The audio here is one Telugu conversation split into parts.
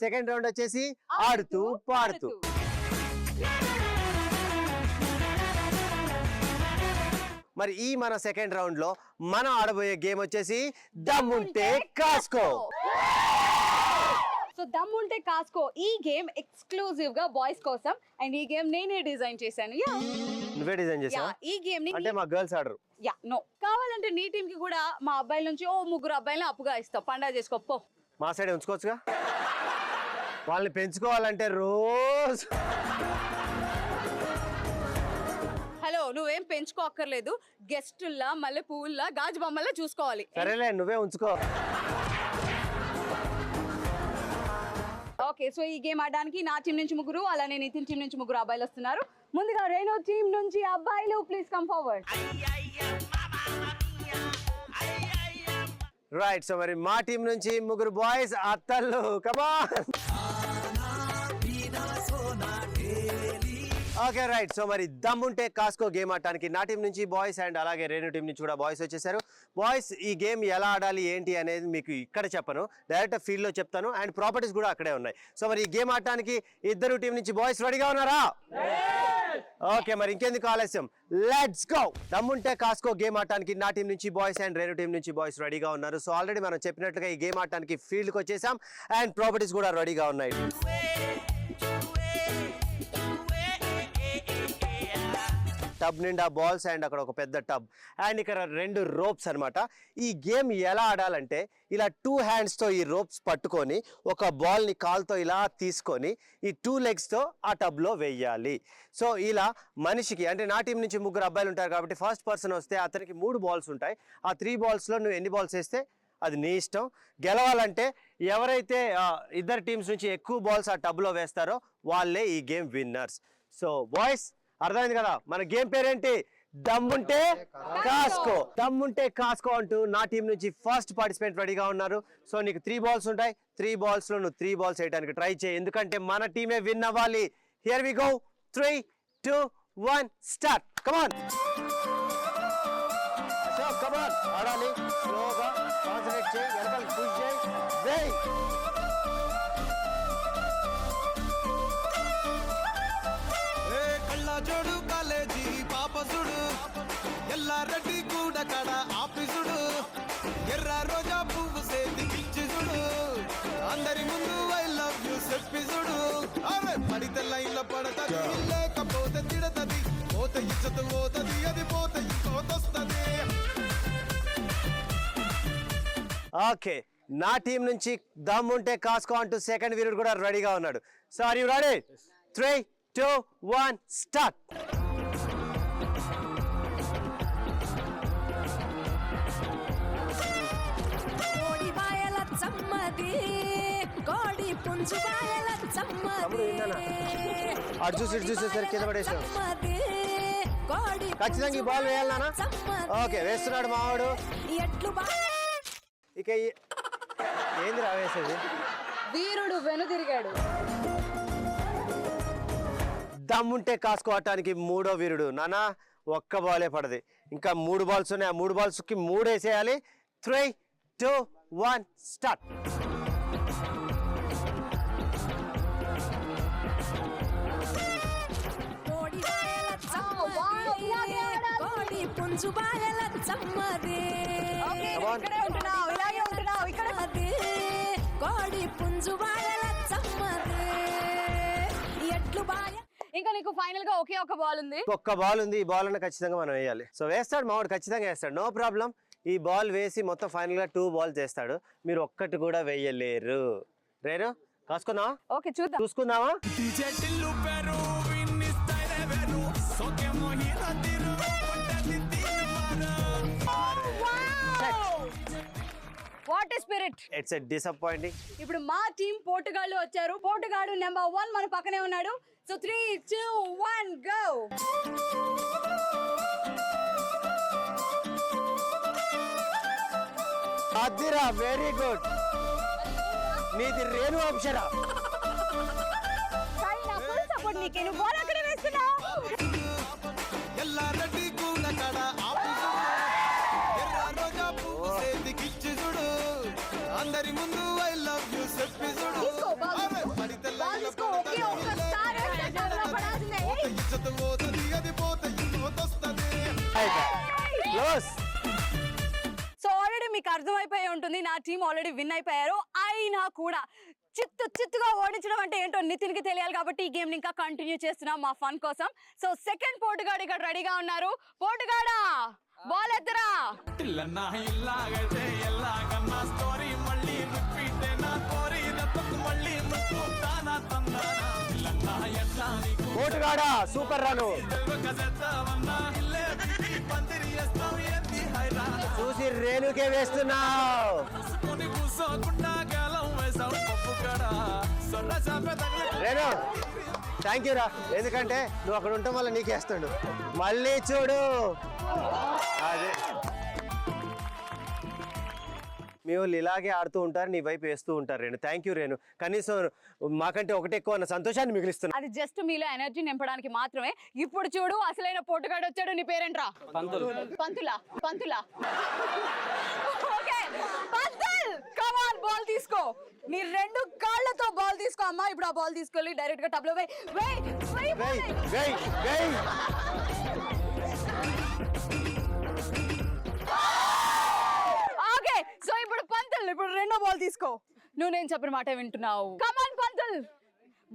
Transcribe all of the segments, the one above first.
సెకండ్ రౌండ్ వచ్చేసి ఆడుతూ పాడుతూ. మరి ఈ మన సెకండ్ రౌండ్ లో మనం ఆడబోయే గేమ్ వచ్చేసి దమ్ముంటే కాస్కో. సో దమ్ముంటే కాస్కో ఈ గేమ్ ఎక్స్క్లూజివ్ గా బాయ్స్ కోసం అండ్ ఈ గేమ్ నేనే డిజైన్ చేశాను. నువ్వే డిజైన్ చేసావా? ఈ గేమ్ ని అంటే మా గర్ల్స్ ఆడరు. నో, కావాలంటే నీ టీం కి కూడా మా అబ్బాయిల నుంచి 3 అబ్బాయిలను అప్పుగా ఇస్తాం, పండగ చేసుకోపో. మా సైడ్ ఉంచుకోవచ్చుగా. వాళ్ళని పెంచుకోవాలంటే రోజు. హలో, నువ్వేం పెంచుకోక్కర్లేదు, గెస్టుల్లా మల్లె పువ్వుల్లా గాజు బొమ్మల్లా చూసుకోవాలి. సరేలే, నువ్వే ఉంచుకో. ఓకే, సో ఈ గేమ్ ఆడడానికి నా టీం నుంచి 3, అలానే నితిన్ టీం నుంచి 3 అబ్బాయిలు వస్తున్నారు. ముందుగా రేణు టీం నుంచి అబ్బాయిలు please come forward. Right, so మరి మా టీం నుంచి 3 బాయ్స్ అత్తళ్ళు. కమాన్. ఓకే రైట్, సో మరి దమ్ముంటే కాస్కో గేమ్ ఆడటానికి నా టీం నుంచి బాయ్స్ అండ్ అలాగే రేణు టీం నుంచి కూడా బాయ్స్ వచ్చేసారు. బాయ్స్, ఈ గేమ్ ఎలా ఆడాలి ఏంటి అనేది మీకు ఇక్కడ చెప్పను, డైరెక్ట్ ఫీల్డ్ లో చెప్తాను అండ్ ప్రాపర్టీస్ కూడా అక్కడే ఉన్నాయి. సో మరి ఈ గేమ్ ఆడటానికి ఇద్దరు టీం నుంచి బాయ్స్ రెడీగా ఉన్నారా? ఓకే, మరి ఇంకెందుకు ఆలస్యం, లెట్స్ గో. దమ్ముంటే కాస్కో గేమ్ ఆడటానికి నా టీం నుంచి బాయ్స్ అండ్ రేణు టీం నుంచి బాయ్స్ రెడీగా ఉన్నారు. సో ఆల్రెడీ మనం చెప్పినట్లుగా ఈ గేమ్ ఆడటానికి ఫీల్డ్కి వచ్చేసాం అండ్ ప్రాపర్టీస్ కూడా రెడీగా ఉన్నాయి. టబ్ నిండా బాల్స్ అండ్ అక్కడ ఒక పెద్ద టబ్ అండ్ ఇక్కడ 2 రోప్స్ అనమాట. ఈ గేమ్ ఎలా ఆడాలంటే ఇలా 2 హ్యాండ్స్తో ఈ రోప్స్ పట్టుకొని ఒక బాల్ని కాల్తో ఇలా తీసుకొని ఈ 2 లెగ్స్తో ఆ టబ్లో వెయ్యాలి. సో ఇలా మనిషికి, అంటే నా టీం నుంచి 3 అబ్బాయిలు ఉంటారు కాబట్టి ఫస్ట్ పర్సన్ వస్తే అతనికి 3 బాల్స్ ఉంటాయి. ఆ 3 బాల్స్లో నువ్వు ఎన్ని బాల్స్ వేస్తే అది నీ ఇష్టం. గెలవాలంటే ఎవరైతే ఇద్దరు టీమ్స్ నుంచి ఎక్కువ బాల్స్ ఆ టబ్లో వేస్తారో వాళ్ళే ఈ గేమ్ విన్నర్స్. సో బాయ్స్, అర్థమైంది కదా మన గేమ్ పేరేంటి? దమ్ముంటే కాస్కో. దమ్ముంటే కాస్కో అంటూ నా టీం నుంచి ఫస్ట్ పార్టిసిపెంట్ రెడీగా ఉన్నారు. సో నీకు 3 బాల్స్ ఉంటాయి. 3 బాల్స్ లో నువ్వు 3 బాల్స్ వేయడానికి ట్రై చేయి, ఎందుకంటే మన టీమే విన్ అవ్వాలి. Here we go. 3, 2, 1 start. Come on. So come on, ఆడాలి స్లోగా, కాన్సంట్రేట్ చేయి, వెనకాల పుష్ చేయి, వేయ్. జోడు కాలేజీ పాపసుడు ఎల్లారెడ్డి కూడా కడ ఆఫీసుడు ఎర్ర రోజా పువ్వు సేతి పిచ్చిసుడు అందరి ముందు ఐ లవ్ యూ చెప్పిసుడు. అరే పడితే లైన్ లో పడతది, లేకపోతే తిడతది, పోతే ఇచ్చత పోతది, అది పోతే ఇంకోతొస్తది. ఓకే, నా టీం నుంచి దమ్ముంటే కాస్కో అంటూ సెకండ్ వీరుడు కూడా రెడీగా ఉన్నాడు. So are you ready? 3, 2, 1 start. కోడి బాయల చమ్మది, కోడి పుంజు బాయల చమ్మది, అటు చూసి ఇటు చూసేసరికి కింద పడేసాడు. ఖచ్చితంగా ఈ బాల్ వేయాలి నాన్న. ఓకే, వేస్తున్నాడు మావాడు. ఇక ఏంది రావేసేది? వీరుడు వెనుదిరిగాడు. దమ్ముంటే కాసుకోవటానికి 3వ వీరుడు. నానా ఒక్క బాలే పడది, ఇంకా 3 బాల్స్ ఉన్నాయి. ఆ 3 బాల్స్కి 3 వేసేయాలి. 3, 2, 1 స్టార్ట్. ఇంకా నీకు ఫైనల్ గా ఒకే ఒక బాల్ ఉంది. ఒక్క బాల్ ఉంది. ఈ బాల్ అన్న ఖచ్చితంగా మనం వేయాలి. సో వేస్తాడు మావాడు, ఖచ్చితంగా వేస్తాడు, నో ప్రాబ్లం. ఈ బాల్ వేసి మొత్తం ఫైనల్ గా 2 బాల్స్ వేస్తాడు. మీరు ఒక్కటి కూడా వేయలేరు. రేను కాసుకున్నా? ఓకే, చూద్దాం, చూసుకుందామా? What a spirit. It's a disappointing. ఇప్పుడు మా టీం పోర్టుగాళ్ళు వచ్చారు. పోర్టుగాడు నెంబర్ 1 మన పక్కనే ఉన్నాడు. So 3, 2, 1 go. అదిరా, వెరీ గుడ్. నీది రేణు అక్షరా. సపోర్ట్ నీకే, నువ్వు బాల్ అక్కడే వేస్తున్నావు. ఎల్లారెడ్డి కూడా కడ ఆఫీసుడు ఎర్ర రోజా పువ్వు సేతి కిచ్చిసుడు అందరి ముందు ఐ లవ్ యూ చెప్పిసుడు. టీం ఆల్రెడీ విన్ అయిపోయారు. అయినా కూడా చిత్తుగా ఓడించడం అంటే ఏంటో నితిన్కి తెలియాలి కాబట్టి ఈ గేమ్ ఇంకా కంటిన్యూ చేస్తున్నాం మా ఫన్ కోసం. సో సెకండ్ పోటుగాడు ఇక్కడ రెడీగా ఉన్నారు. పోటుగాడా బాల్ ఎత్తరా. పోటుగాడా సూపర్ రను చూసి రేణుకే వేస్తున్నావు. రేణు థ్యాంక్ యూ రా, ఎందుకంటే నువ్వు అక్కడ ఉండటం వల్ల నీకేస్తాడు. మళ్ళీ చూడు అదే మీ వాళ్ళు ఇలాగే ఆడుతూ ఉంటారు, నీ వైపు వేస్తూ ఉంటారు. రేణు థ్యాంక్ యూ రేణు, కనీసం మాకంటే ఒకటి ఎక్కువ అన్న సంతోషాన్ని మిగిలిస్తున్నా. అది జస్ట్ మీలో ఎనర్జీ నింపడానికి మాత్రమే. ఇప్పుడు చూడు అసలైన పోటుగాడు వచ్చాడు. నీ పేరేంట్రా? పంతులా. ఓకే పంతుల్, కమ్ ఆన్ బాల్ తీసుకో. నీ రెండు కాళ్ళతో బాల్ తీసుకో అమ్మా. ఇప్పుడు ఆ బాల్ తీసుకెళ్ళి డైరెక్ట్ గా టబ్ లో ఓకే. సో ఇప్పుడు పంతుల్, ఇప్పుడు రెండో బాల్ తీసుకో. నువ్వు నేను చెప్పిన మాట వింటున్నావు. కమ్ ఆన్ పంతుల్,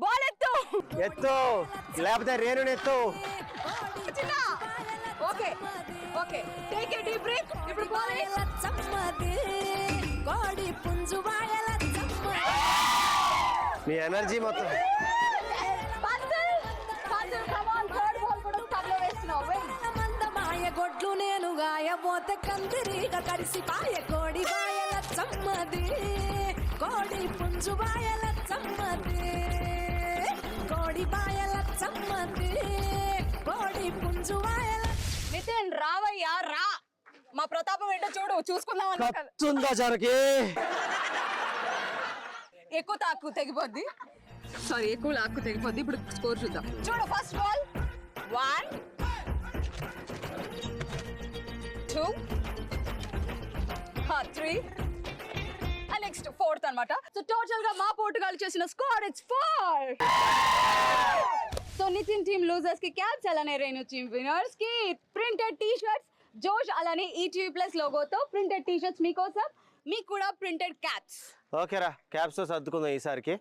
బాల్ ఎత్తు లేకపోతే రేణుని ఎత్తు. Okay take a deep breath. ఇప్పుడు బాల్ కోడి పుంజు బాయల మీ ఎనర్జీ మొత్తం గొడ్లు నేను గాయబోతే కందిరీగ కడిసి పాయ కోడి బాయల చమ్మది కోడి పుంజు బాయల చమ్మది కోడి బాయల చమ్మది కోడి పుంజు బాయల. నితిన్ రావయ్యా రా, మా ప్రతాపం ఏంటో చూడు, చూసుకుందాం అన్నా కదా. కత్తుందా జనకి? ఎక్కువ తాకు తెగిపోద్ది, సారీ ఎక్కువ లాక్కు తెగిపోద్ది. ఇప్పుడు స్కోర్ చూద్దాం. చూడు first ball 1 2 3 and next 4th అన్నమాట. సో టోటల్ గా మా పోర్టుగాల్ చేసిన score it's 4. So Nitin team losers కి క్యాప్స్, అలానే రేణు టీమ్ విన్నర్స్ కి ప్రింటెడ్ టీ షర్ట్స్. జోష్ అలానే ఈటీవీ ప్లస్ లోగోతో ప్రింటెడ్ టీ షర్ట్స్ మీకోసం, మీకు కూడా ప్రింటెడ్ క్యాప్స్. ఓకేరా, క్యాప్స్ తో సర్దుకుందాం ఈసారికి.